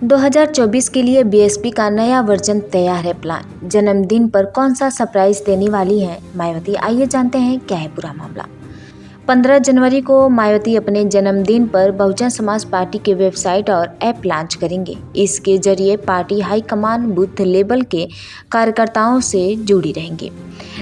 2024 के लिए बीएसपी का नया वर्जन तैयार है प्लान। जन्मदिन पर कौन सा सरप्राइज देने वाली है मायावती, आइए जानते हैं क्या है पूरा मामला। 15 जनवरी को मायावती अपने जन्मदिन पर बहुजन समाज पार्टी के वेबसाइट और ऐप लॉन्च करेंगे। इसके जरिए पार्टी हाईकमान बूथ लेवल के कार्यकर्ताओं से जुड़ी रहेंगी।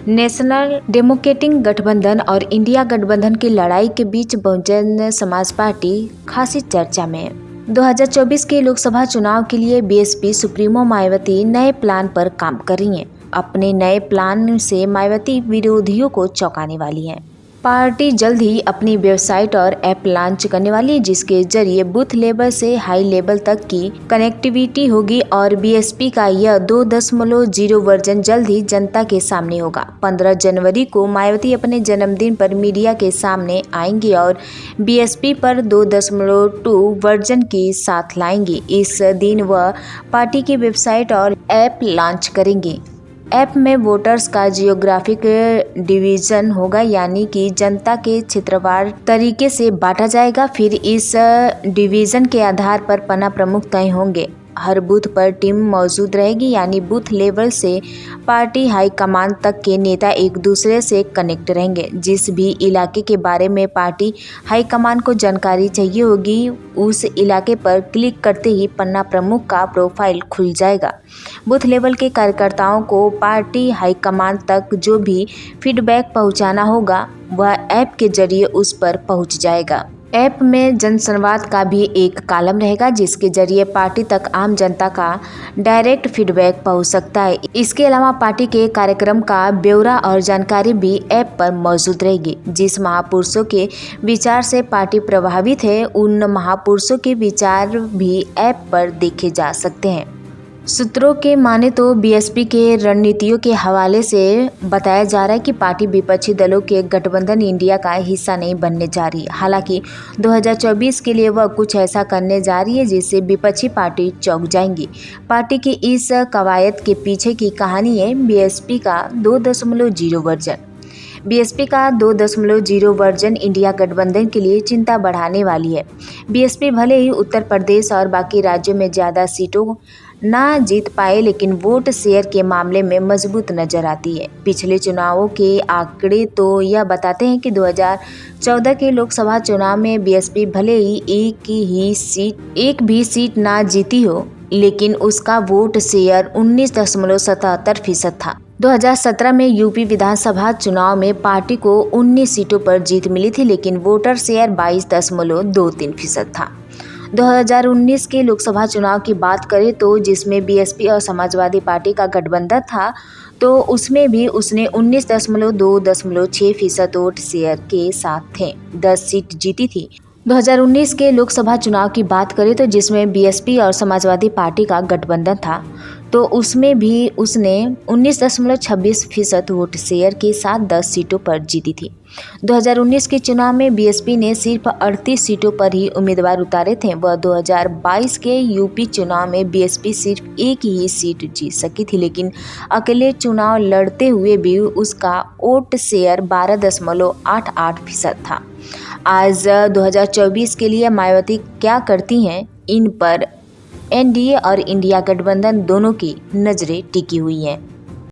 नेशनल डेमोक्रेटिक गठबंधन और इंडिया गठबंधन की लड़ाई के बीच बहुजन समाज पार्टी खासी चर्चा में है। 2024 के लोकसभा चुनाव के लिए बीएसपी सुप्रीमो मायावती नए प्लान पर काम कर रही हैं। अपने नए प्लान से मायावती विरोधियों को चौंकाने वाली हैं। पार्टी जल्द ही अपनी वेबसाइट और ऐप लॉन्च करने वाली है, जिसके जरिए बूथ लेवल से हाई लेवल तक की कनेक्टिविटी होगी और बीएसपी का यह 2.0 वर्जन जल्द ही जनता के सामने होगा। 15 जनवरी को मायावती अपने जन्मदिन पर मीडिया के सामने आएंगी और बीएसपी पर 2.2 वर्जन के साथ लाएंगी। इस दिन वह पार्टी की वेबसाइट और ऐप लॉन्च करेंगे। ऐप में वोटर्स का जियोग्राफिक डिवीजन होगा, यानी कि जनता के क्षेत्रवार तरीके से बांटा जाएगा। फिर इस डिवीजन के आधार पर पन्ना प्रमुख तय होंगे। हर बूथ पर टीम मौजूद रहेगी, यानी बूथ लेवल से पार्टी हाईकमान तक के नेता एक दूसरे से कनेक्ट रहेंगे। जिस भी इलाके के बारे में पार्टी हाईकमान को जानकारी चाहिए होगी, उस इलाके पर क्लिक करते ही पन्ना प्रमुख का प्रोफाइल खुल जाएगा। बूथ लेवल के कार्यकर्ताओं को पार्टी हाईकमान तक जो भी फीडबैक पहुंचाना होगा, वह ऐप के जरिए उस पर पहुंच जाएगा। ऐप में जनसंवाद का भी एक कॉलम रहेगा, जिसके जरिए पार्टी तक आम जनता का डायरेक्ट फीडबैक पहुंच सकता है। इसके अलावा पार्टी के कार्यक्रम का ब्यौरा और जानकारी भी ऐप पर मौजूद रहेगी। जिस महापुरुषों के विचार से पार्टी प्रभावित है, उन महापुरुषों के विचार भी ऐप पर देखे जा सकते हैं। सूत्रों के माने तो बीएसपी के रणनीतियों के हवाले से बताया जा रहा है कि पार्टी विपक्षी दलों के गठबंधन इंडिया का हिस्सा नहीं बनने जा रही है। हालांकि 2024 के लिए वह कुछ ऐसा करने जा रही है जिससे विपक्षी पार्टी चौंक जाएंगी। पार्टी की इस कवायद के पीछे की कहानी है बीएसपी का 2.0 वर्जन। बीएसपी का 2.0 वर्जन इंडिया गठबंधन के लिए चिंता बढ़ाने वाली है। बीएसपी भले ही उत्तर प्रदेश और बाकी राज्यों में ज़्यादा सीटों ना जीत पाए, लेकिन वोट शेयर के मामले में मजबूत नजर आती है। पिछले चुनावों के आंकड़े तो यह बताते हैं कि 2014 के लोकसभा चुनाव में बीएसपी भले ही एक भी सीट ना जीती हो, लेकिन उसका वोट शेयर 19.77% था। 2017 में यूपी विधानसभा चुनाव में पार्टी को 19 सीटों पर जीत मिली थी, लेकिन वोटर शेयर 22.23% था। 2019 के लोकसभा चुनाव की बात करें तो जिसमें बीएसपी और समाजवादी पार्टी का गठबंधन था, तो उसमें भी उसने 19.26% वोट शेयर के साथ थे 10 सीट जीती थी। 2019 के लोकसभा चुनाव की बात करें तो जिसमें बीएसपी और समाजवादी पार्टी का गठबंधन था, तो उसमें भी उसने 19.26% वोट शेयर के साथ 10 सीटों पर जीती थी। 2019 के चुनाव में बीएसपी ने सिर्फ 38 सीटों पर ही उम्मीदवार उतारे थे। वह 2022 के यूपी चुनाव में बीएसपी सिर्फ एक ही सीट जीत सकी थी, लेकिन अकेले चुनाव लड़ते हुए भी उसका वोट शेयर 12.88% था। आज 2024 के लिए मायावती क्या करती हैं, इन पर एनडीए और इंडिया गठबंधन दोनों की नज़रें टिकी हुई हैं।